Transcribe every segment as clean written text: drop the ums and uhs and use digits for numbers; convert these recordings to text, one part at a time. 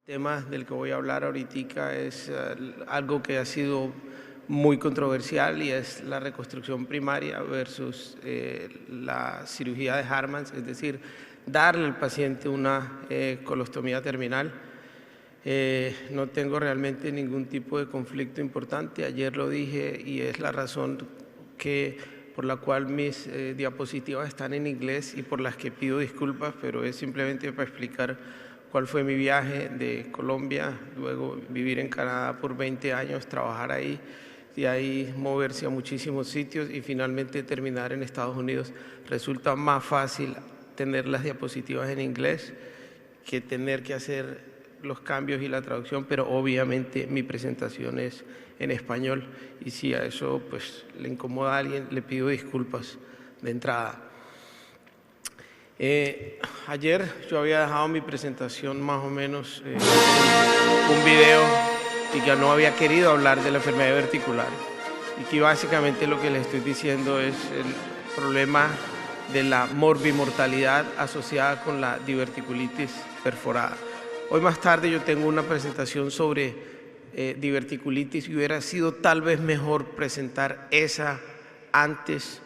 El tema del que voy a hablar ahorita es algo que ha sido muy controversial y es la reconstrucción primaria versus la cirugía de Hartmann, es decir, darle al paciente una colostomía terminal. No tengo realmente ningún tipo de conflicto importante, ayer lo dije y es la razón por la cual mis diapositivas están en inglés y por las que pido disculpas, pero es simplemente para explicar cuál fue mi viaje de Colombia, luego vivir en Canadá por 20 años, trabajar ahí, de ahí moverse a muchísimos sitios y finalmente terminar en Estados Unidos. Resulta más fácil tener las diapositivas en inglés que tener que hacer los cambios y la traducción, pero obviamente mi presentación es en español y si a eso pues le incomoda a alguien, le pido disculpas de entrada. Ayer yo había dejado mi presentación más o menos un video y que no había querido hablar de la enfermedad diverticular y que básicamente lo que les estoy diciendo es el problema de la morbimortalidad asociada con la diverticulitis perforada. Hoy más tarde yo tengo una presentación sobre diverticulitis y hubiera sido tal vez mejor presentar esa antes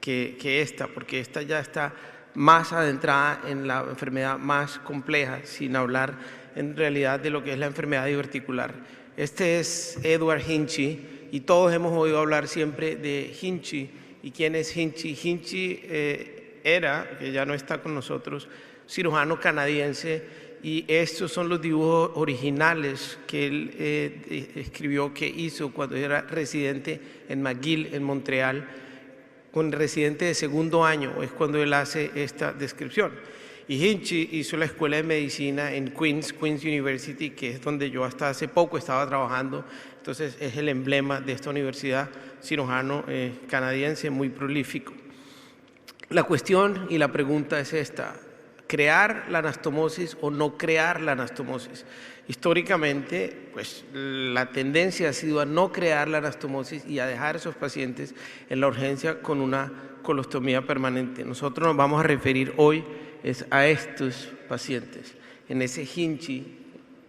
que esta, porque esta ya está más adentrada en la enfermedad más compleja, sin hablar en realidad de lo que es la enfermedad diverticular. Este es Edward Hinchey y todos hemos oído hablar siempre de Hinchey. ¿Y quién es Hinchey? Hinchey era, que ya no está con nosotros, cirujano canadiense, y estos son los dibujos originales que él escribió, que hizo cuando era residente en McGill, en Montreal, con residente de segundo año, es cuando él hace esta descripción. Y Hinchey hizo la escuela de medicina en Queens University, que es donde yo hasta hace poco estaba trabajando, entonces es el emblema de esta universidad, cirujano canadiense muy prolífico. La cuestión y la pregunta es esta: ¿crear la anastomosis o no crear la anastomosis? Históricamente, pues la tendencia ha sido a no crear la anastomosis y a dejar a esos pacientes en la urgencia con una colostomía permanente. Nosotros nos vamos a referir hoy a estos pacientes. En ese Hinchey,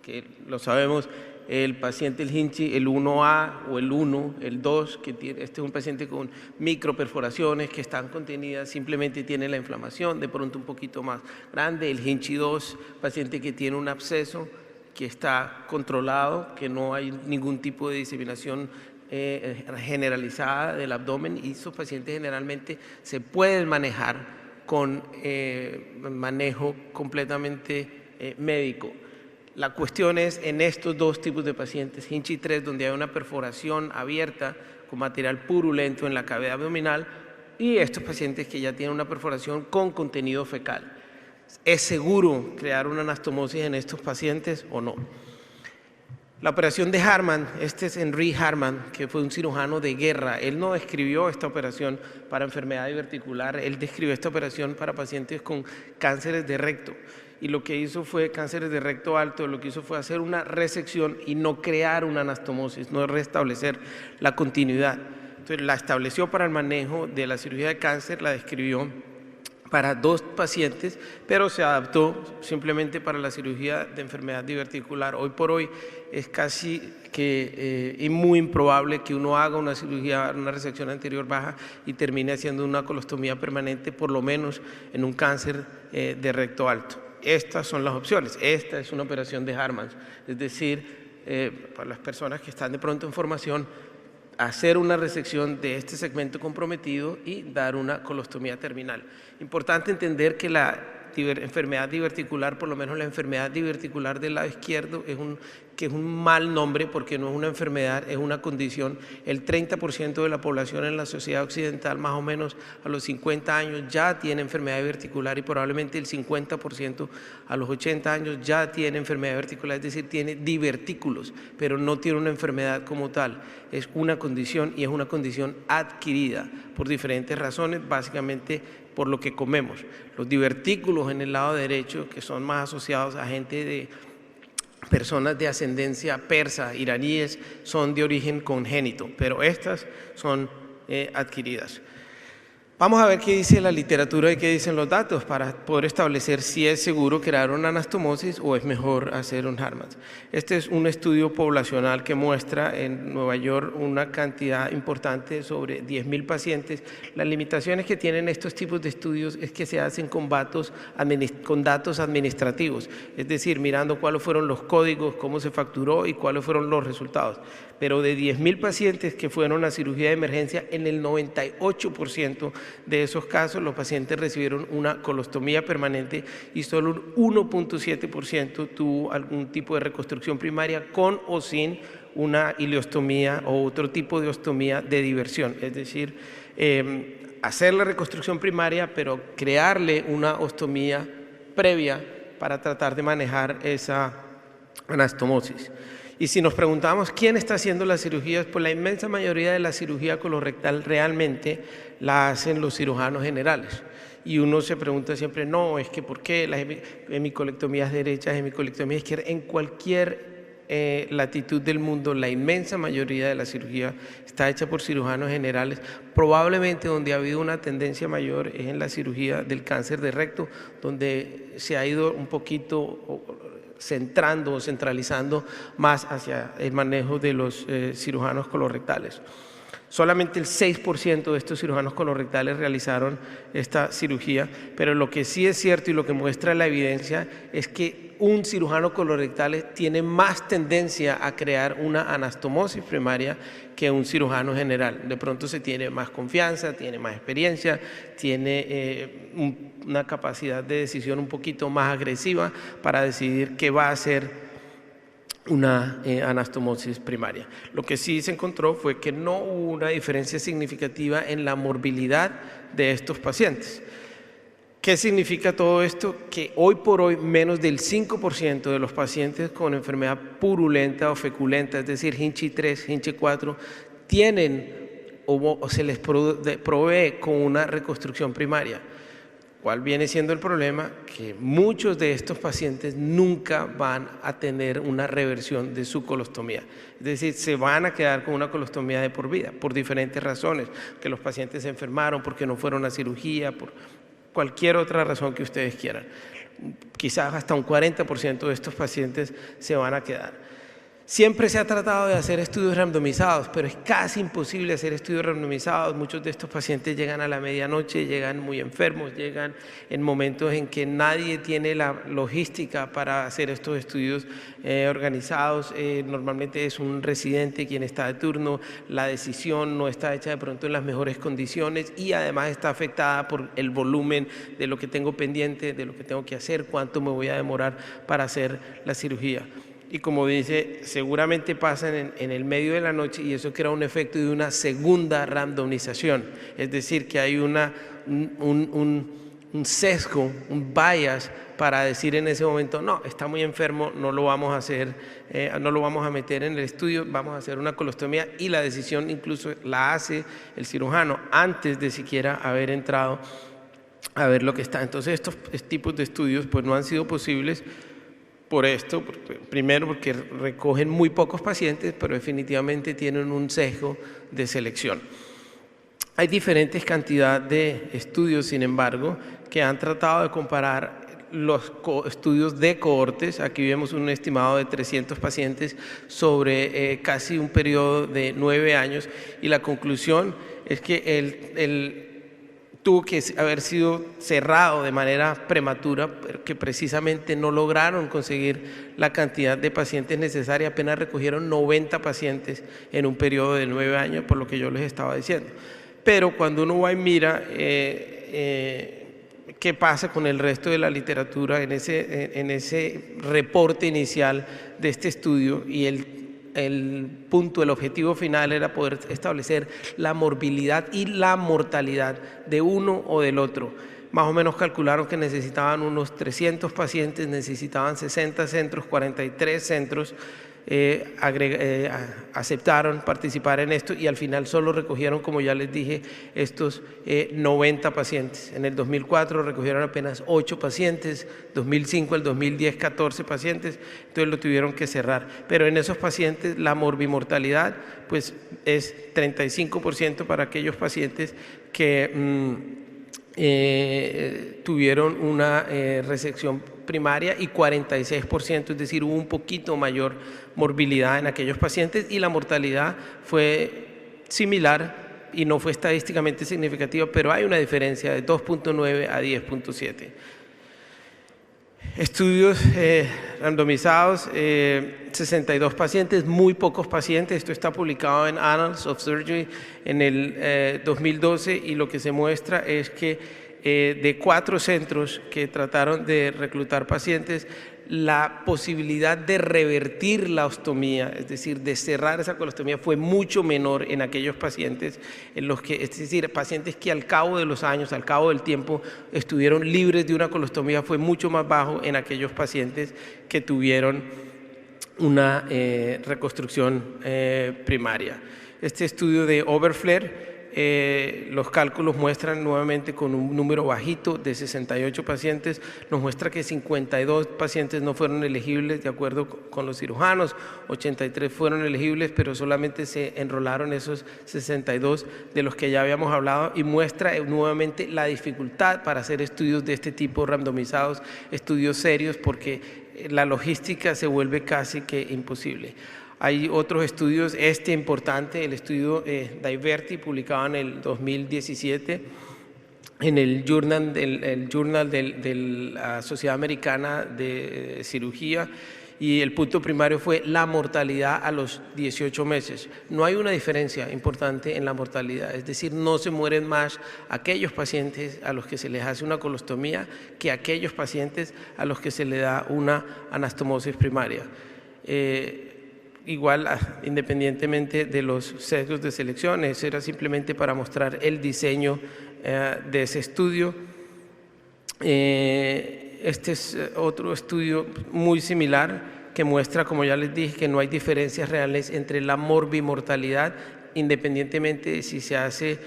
que lo sabemos, el paciente, el Hinchey, el 1A o el 1, el 2, que tiene, este es un paciente con microperforaciones que están contenidas, simplemente tiene la inflamación, de pronto un poquito más grande. El Hinchey 2, paciente que tiene un absceso que está controlado, que no hay ningún tipo de diseminación generalizada del abdomen, y esos pacientes generalmente se pueden manejar con manejo completamente médico. La cuestión es en estos dos tipos de pacientes, Hinchey 3, donde hay una perforación abierta con material purulento en la cavidad abdominal, y estos pacientes que ya tienen una perforación con contenido fecal. ¿Es seguro crear una anastomosis en estos pacientes o no? La operación de Hartmann, este es Henri Hartmann, que fue un cirujano de guerra. Él no describió esta operación para enfermedad diverticular, él describió esta operación para pacientes con cánceres de recto. Y lo que hizo fue cánceres de recto alto, lo que hizo fue hacer una resección y no crear una anastomosis, no restablecer la continuidad. Entonces la estableció para el manejo de la cirugía de cáncer, la describió para dos pacientes, pero se adaptó simplemente para la cirugía de enfermedad diverticular. Hoy por hoy es casi que muy improbable que uno haga una cirugía, una resección anterior baja y termine haciendo una colostomía permanente, por lo menos en un cáncer de recto alto. Estas son las opciones. Esta es una operación de Hartmann, es decir, para las personas que están de pronto en formación, hacer una resección de este segmento comprometido y dar una colostomía terminal. Importante entender que la enfermedad diverticular, por lo menos la enfermedad diverticular del lado izquierdo, que es un mal nombre porque no es una enfermedad, es una condición. El 30% de la población en la sociedad occidental, más o menos a los 50 años, ya tiene enfermedad diverticular, y probablemente el 50% a los 80 años ya tiene enfermedad diverticular, es decir, tiene divertículos, pero no tiene una enfermedad como tal. Es una condición y es una condición adquirida por diferentes razones, básicamente por lo que comemos. Los divertículos en el lado derecho, que son más asociados a gente de personas de ascendencia persa, iraníes, son de origen congénito, pero estas son adquiridas. Vamos a ver qué dice la literatura y qué dicen los datos para poder establecer si es seguro crear una anastomosis o es mejor hacer un HARMAT. Este es un estudio poblacional que muestra en Nueva York una cantidad importante, sobre 10.000 pacientes. Las limitaciones que tienen estos tipos de estudios es que se hacen con datos administrativos, es decir, mirando cuáles fueron los códigos, cómo se facturó y cuáles fueron los resultados. Pero de 10.000 pacientes que fueron a cirugía de emergencia, en el 98% de esos casos los pacientes recibieron una colostomía permanente y solo un 1.7% tuvo algún tipo de reconstrucción primaria con o sin una ileostomía o otro tipo de ostomía de diversión. Es decir, hacer la reconstrucción primaria, pero crearle una ostomía previa para tratar de manejar esa anastomosis. Y si nos preguntamos quién está haciendo las cirugías, pues la inmensa mayoría de la cirugía colorectal realmente la hacen los cirujanos generales. Y uno se pregunta siempre, no, es que ¿por qué las hemicolectomías derechas, hemicolectomías izquierdas? En cualquier latitud del mundo, la inmensa mayoría de la cirugía está hecha por cirujanos generales. Probablemente donde ha habido una tendencia mayor es en la cirugía del cáncer de recto, donde se ha ido un poquito centrando o centralizando más hacia el manejo de los cirujanos colorectales. Solamente el 6% de estos cirujanos colorectales realizaron esta cirugía, pero lo que sí es cierto y lo que muestra la evidencia es que un cirujano colorectal tiene más tendencia a crear una anastomosis primaria que un cirujano general. De pronto se tiene más confianza, tiene más experiencia, tiene una capacidad de decisión un poquito más agresiva para decidir qué va a hacer una anastomosis primaria. Lo que sí se encontró fue que no hubo una diferencia significativa en la morbilidad de estos pacientes. ¿Qué significa todo esto? Que hoy por hoy menos del 5% de los pacientes con enfermedad purulenta o feculenta, es decir, Hinchi 3, Hinchi 4, tienen o se les provee con una reconstrucción primaria. ¿Cuál viene siendo el problema? Que muchos de estos pacientes nunca van a tener una reversión de su colostomía. Es decir, se van a quedar con una colostomía de por vida, por diferentes razones, que los pacientes se enfermaron, porque no fueron a cirugía, por cualquier otra razón que ustedes quieran. Quizás hasta un 40% de estos pacientes se van a quedar. Siempre se ha tratado de hacer estudios randomizados, pero es casi imposible hacer estudios randomizados. Muchos de estos pacientes llegan a la medianoche, llegan muy enfermos, llegan en momentos en que nadie tiene la logística para hacer estos estudios organizados. Normalmente es un residente quien está de turno, la decisión no está hecha de pronto en las mejores condiciones y además está afectada por el volumen de lo que tengo pendiente, de lo que tengo que hacer, cuánto me voy a demorar para hacer la cirugía. Y como dice, seguramente pasan en el medio de la noche y eso crea un efecto de una segunda randomización. Es decir, que hay un sesgo, un bias para decir en ese momento, no, está muy enfermo, no lo vamos a hacer, no lo vamos a meter en el estudio, vamos a hacer una colostomía y la decisión incluso la hace el cirujano antes de siquiera haber entrado a ver lo que está. Entonces estos tipos de estudios pues no han sido posibles por esto, primero porque recogen muy pocos pacientes, pero definitivamente tienen un sesgo de selección. Hay diferentes cantidades de estudios, sin embargo, que han tratado de comparar los estudios de cohortes. Aquí vemos un estimado de 300 pacientes sobre casi un periodo de 9 años y la conclusión es que tuvo que haber sido cerrado de manera prematura, porque precisamente no lograron conseguir la cantidad de pacientes necesaria, apenas recogieron 90 pacientes en un periodo de 9 años, por lo que yo les estaba diciendo. Pero cuando uno va y mira qué pasa con el resto de la literatura en ese reporte inicial de este estudio, y el objetivo final era poder establecer la morbilidad y la mortalidad de uno o del otro. Más o menos calcularon que necesitaban unos 300 pacientes, necesitaban 60 centros, 43 centros, aceptaron participar en esto y al final solo recogieron, como ya les dije, estos 90 pacientes. En el 2004 recogieron apenas 8 pacientes, 2005 al 2010 14 pacientes, entonces lo tuvieron que cerrar. Pero en esos pacientes la morbimortalidad pues es 35% para aquellos pacientes que tuvieron una resección primaria y 46%, es decir, hubo un poquito mayor morbilidad en aquellos pacientes y la mortalidad fue similar y no fue estadísticamente significativa, pero hay una diferencia de 2.9 a 10.7. Estudios randomizados, 62 pacientes, muy pocos pacientes. Esto está publicado en Annals of Surgery en el 2012 y lo que se muestra es que de 4 centros que trataron de reclutar pacientes, la posibilidad de revertir la ostomía, es decir, de cerrar esa colostomía, fue mucho menor en aquellos pacientes, en los que, es decir, pacientes que al cabo de los años, al cabo del tiempo, estuvieron libres de una colostomía, fue mucho más bajo en aquellos pacientes que tuvieron una reconstrucción primaria. Este estudio de Oberfler, los cálculos muestran nuevamente con un número bajito de 68 pacientes, nos muestra que 52 pacientes no fueron elegibles de acuerdo con los cirujanos, 83 fueron elegibles, pero solamente se enrolaron esos 62 de los que ya habíamos hablado y muestra nuevamente la dificultad para hacer estudios de este tipo randomizados, estudios serios, porque la logística se vuelve casi que imposible. Hay otros estudios, este importante, el estudio Diverti, publicado en el 2017 en el Journal de la Sociedad Americana de Cirugía, y el punto primario fue la mortalidad a los 18 meses. No hay una diferencia importante en la mortalidad, es decir, no se mueren más aquellos pacientes a los que se les hace una colostomía que aquellos pacientes a los que se le da una anastomosis primaria. Igual, independientemente de los sesgos de selección, eso era simplemente para mostrar el diseño de ese estudio. Este es otro estudio muy similar que muestra, como ya les dije, que no hay diferencias reales entre la morbimortalidad, independientemente de si se hace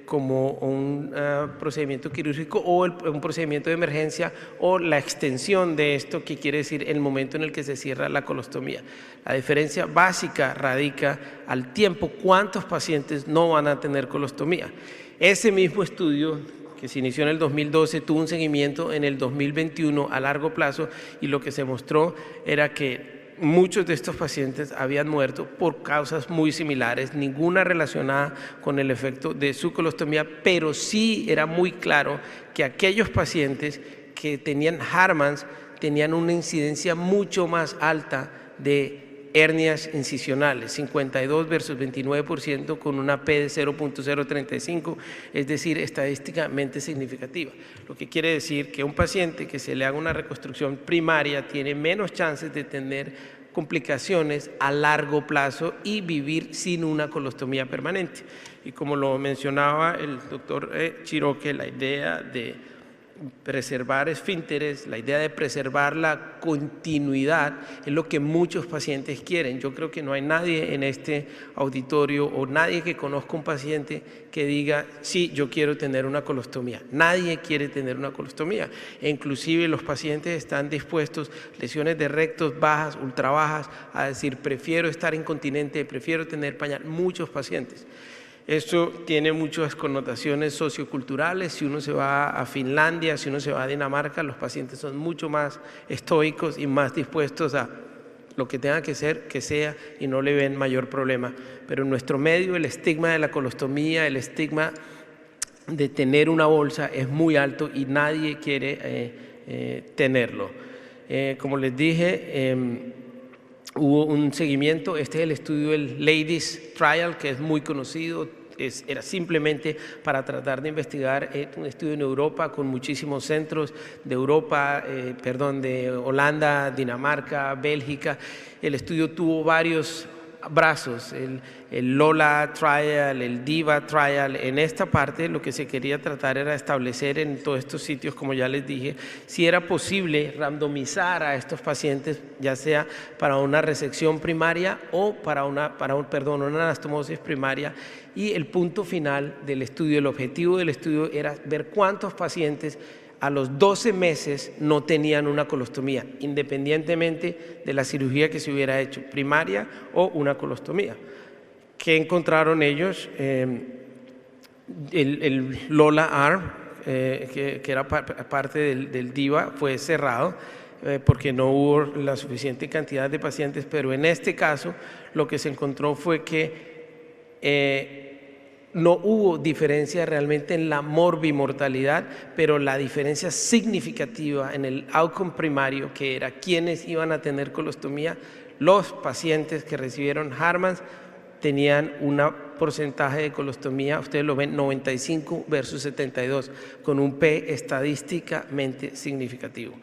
como un procedimiento quirúrgico o un procedimiento de emergencia o la extensión de esto, que quiere decir el momento en el que se cierra la colostomía. La diferencia básica radica al tiempo, cuántos pacientes no van a tener colostomía. Ese mismo estudio, que se inició en el 2012, tuvo un seguimiento en el 2021 a largo plazo y lo que se mostró era que muchos de estos pacientes habían muerto por causas muy similares, ninguna relacionada con el efecto de su colostomía, pero sí era muy claro que aquellos pacientes que tenían Harmans tenían una incidencia mucho más alta de hernias incisionales, 52 versus 29%, con una P de 0.035, es decir, estadísticamente significativa. Lo que quiere decir que un paciente que se le haga una reconstrucción primaria tiene menos chances de tener complicaciones a largo plazo y vivir sin una colostomía permanente. Y como lo mencionaba el doctor Chiroque, la idea de preservar esfínteres, la idea de preservar la continuidad es lo que muchos pacientes quieren. Yo creo que no hay nadie en este auditorio o nadie que conozca un paciente que diga, sí, yo quiero tener una colostomía. Nadie quiere tener una colostomía. E inclusive los pacientes están dispuestos, lesiones de rectos bajas, ultra bajas, a decir, prefiero estar incontinente, prefiero tener pañal. Muchos pacientes. Esto tiene muchas connotaciones socioculturales. Si uno se va a Finlandia, si uno se va a Dinamarca, los pacientes son mucho más estoicos y más dispuestos a lo que tenga que ser, que sea, y no le ven mayor problema. Pero en nuestro medio el estigma de la colostomía, el estigma de tener una bolsa es muy alto y nadie quiere tenerlo. Como les dije, hubo un seguimiento. Este es el estudio del Ladies Trial, que es muy conocido. Era simplemente para tratar de investigar un estudio en Europa con muchísimos centros de Europa, de Holanda, Dinamarca, Bélgica. El estudio tuvo varios brazos, el Lola Trial, el Diva Trial. En esta parte lo que se quería tratar era establecer en todos estos sitios, como ya les dije, si era posible randomizar a estos pacientes, ya sea para una resección primaria o para una anastomosis primaria. Y el punto final del estudio, el objetivo del estudio era ver cuántos pacientes a los 12 meses no tenían una colostomía, independientemente de la cirugía que se hubiera hecho, primaria o una colostomía. ¿Qué encontraron ellos? El Lola Arm, que era parte del DIVA, fue cerrado porque no hubo la suficiente cantidad de pacientes, pero en este caso lo que se encontró fue que no hubo diferencia realmente en la morbimortalidad, pero la diferencia significativa en el outcome primario, que era quienes iban a tener colostomía, los pacientes que recibieron Hartmann tenían un porcentaje de colostomía, ustedes lo ven, 95 versus 72, con un P estadísticamente significativo.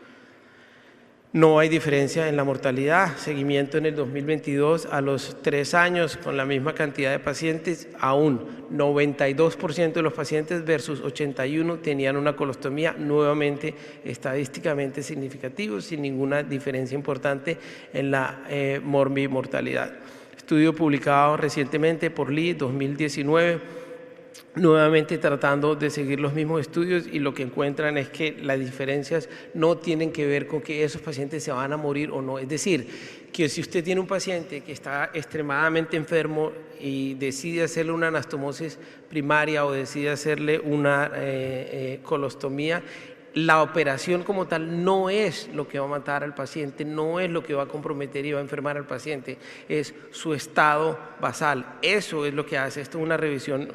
No hay diferencia en la mortalidad, seguimiento en el 2022 a los 3 años con la misma cantidad de pacientes, aún 92% de los pacientes versus 81 tenían una colostomía, nuevamente estadísticamente significativo, sin ninguna diferencia importante en la morbimortalidad. Estudio publicado recientemente por Lee, 2019, nuevamente tratando de seguir los mismos estudios, y lo que encuentran es que las diferencias no tienen que ver con que esos pacientes se van a morir o no. Es decir, que si usted tiene un paciente que está extremadamente enfermo y decide hacerle una anastomosis primaria o decide hacerle una colostomía, la operación como tal no es lo que va a matar al paciente, no es lo que va a comprometer y va a enfermar al paciente, es su estado basal. Eso es lo que hace. Esto es una revisión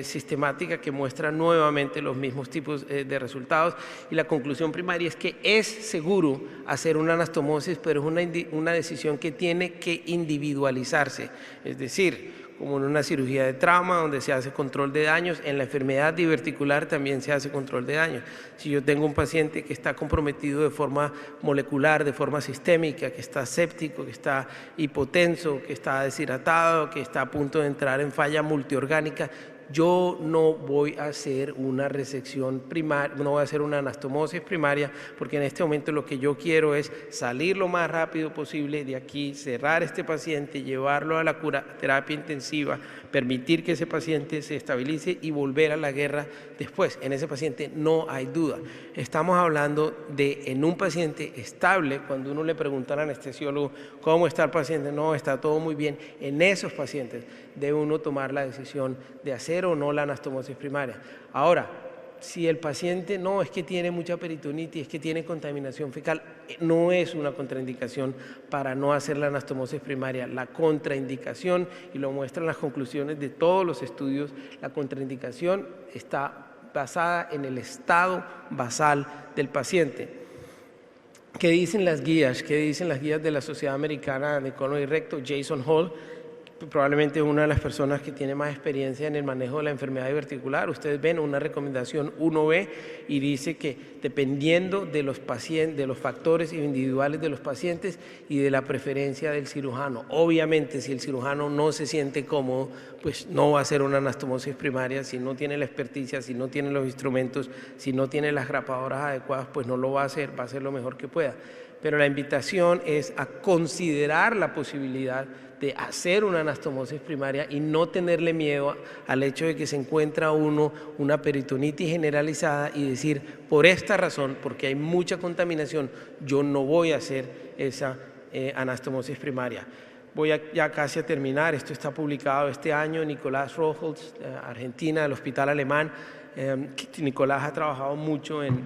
sistemática que muestra nuevamente los mismos tipos de resultados, y la conclusión primaria es que es seguro hacer una anastomosis, pero es una decisión que tiene que individualizarse, es decir, como en una cirugía de trauma donde se hace control de daños, en la enfermedad diverticular también se hace control de daños. Si yo tengo un paciente que está comprometido de forma molecular, de forma sistémica, que está séptico, que está hipotenso, que está deshidratado, que está a punto de entrar en falla multiorgánica, yo no voy a hacer una resección primaria, no voy a hacer una anastomosis primaria, porque en este momento lo que yo quiero es salir lo más rápido posible de aquí, cerrar este paciente, llevarlo a la terapia intensiva, permitir que ese paciente se estabilice y volver a la guerra después. En ese paciente no hay duda. Estamos hablando de en un paciente estable, cuando uno le pregunta al anestesiólogo cómo está el paciente, no, está todo muy bien. En esos pacientes debe uno tomar la decisión de hacer o no la anastomosis primaria. Ahora, si el paciente no, es que tiene mucha peritonitis, es que tiene contaminación fecal, no es una contraindicación para no hacer la anastomosis primaria. La contraindicación, y lo muestran las conclusiones de todos los estudios, la contraindicación está basada en el estado basal del paciente. ¿Qué dicen las guías? ¿Qué dicen las guías de la Sociedad Americana de Colon y Recto? Jason Hall, probablemente una de las personas que tiene más experiencia en el manejo de la enfermedad diverticular. Ustedes ven una recomendación 1B y dice que dependiendo de los pacientes, de los factores individuales de los pacientes y de la preferencia del cirujano. Obviamente, si el cirujano no se siente cómodo, pues no va a hacer una anastomosis primaria. Si no tiene la experticia, si no tiene los instrumentos, si no tiene las grapadoras adecuadas, pues no lo va a hacer lo mejor que pueda. Pero la invitación es a considerar la posibilidad de hacer una anastomosis primaria y no tenerle miedo al hecho de que se encuentra uno una peritonitis generalizada y decir, por esta razón, porque hay mucha contaminación, yo no voy a hacer esa anastomosis primaria. Voy ya casi a terminar. Esto está publicado este año. Nicolás Rochholz, Argentina, del Hospital Alemán. Nicolás ha trabajado mucho en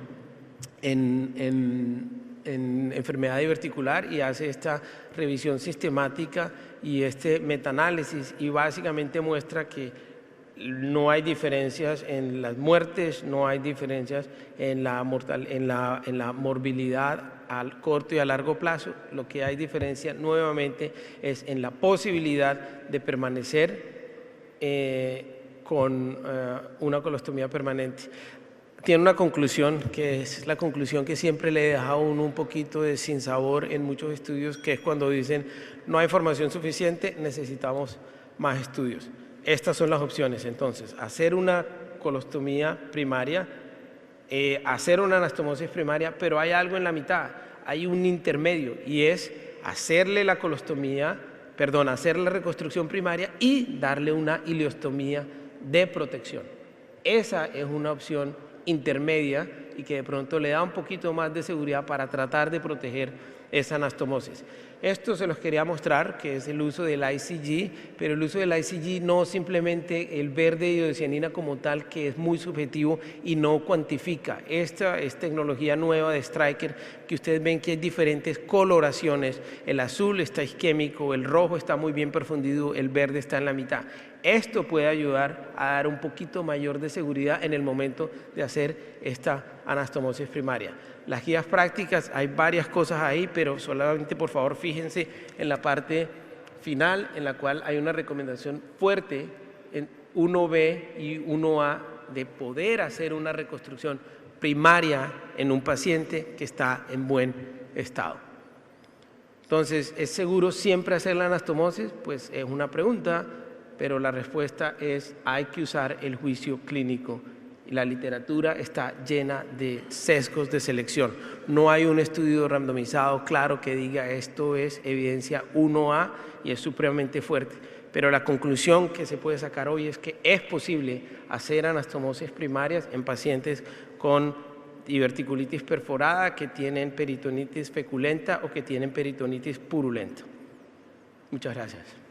enfermedad diverticular y hace esta revisión sistemática y este metaanálisis, y básicamente muestra que no hay diferencias en las muertes, no hay diferencias en la morbilidad al corto y a largo plazo. Lo que hay diferencia nuevamente es en la posibilidad de permanecer con una colostomía permanente. tiene una conclusión, que es la conclusión que siempre le deja a uno un poquito de sinsabor en muchos estudios, que es cuando dicen no hay información suficiente, necesitamos más estudios. Estas son las opciones, entonces, hacer una colostomía primaria, hacer una anastomosis primaria, pero hay algo en la mitad, hay un intermedio, y es hacerle la colostomía, perdón, hacer la reconstrucción primaria y darle una ileostomía de protección. Esa es una opción intermedia y que de pronto le da un poquito más de seguridad para tratar de proteger esa anastomosis. Esto se los quería mostrar, que es el uso del ICG, pero el uso del ICG no simplemente el ver de iodocianina como tal, que es muy subjetivo y no cuantifica. Esta es tecnología nueva de Stryker, que ustedes ven que hay diferentes coloraciones. El azul está isquémico, el rojo está muy bien perfundido, el verde está en la mitad. Esto puede ayudar a dar un poquito mayor de seguridad en el momento de hacer esta anastomosis primaria. Las guías prácticas, hay varias cosas ahí, pero solamente por favor fíjense en la parte final, en la cual hay una recomendación fuerte en 1B y 1A de poder hacer una reconstrucción primaria en un paciente que está en buen estado. Entonces, ¿es seguro siempre hacer la anastomosis? Pues es una pregunta, pero la respuesta es hay que usar el juicio clínico. La literatura está llena de sesgos de selección. No hay un estudio randomizado claro que diga esto es evidencia 1A y es supremamente fuerte. Pero la conclusión que se puede sacar hoy es que es posible hacer anastomosis primarias en pacientes con diverticulitis perforada, que tienen peritonitis feculenta o que tienen peritonitis purulenta. Muchas gracias.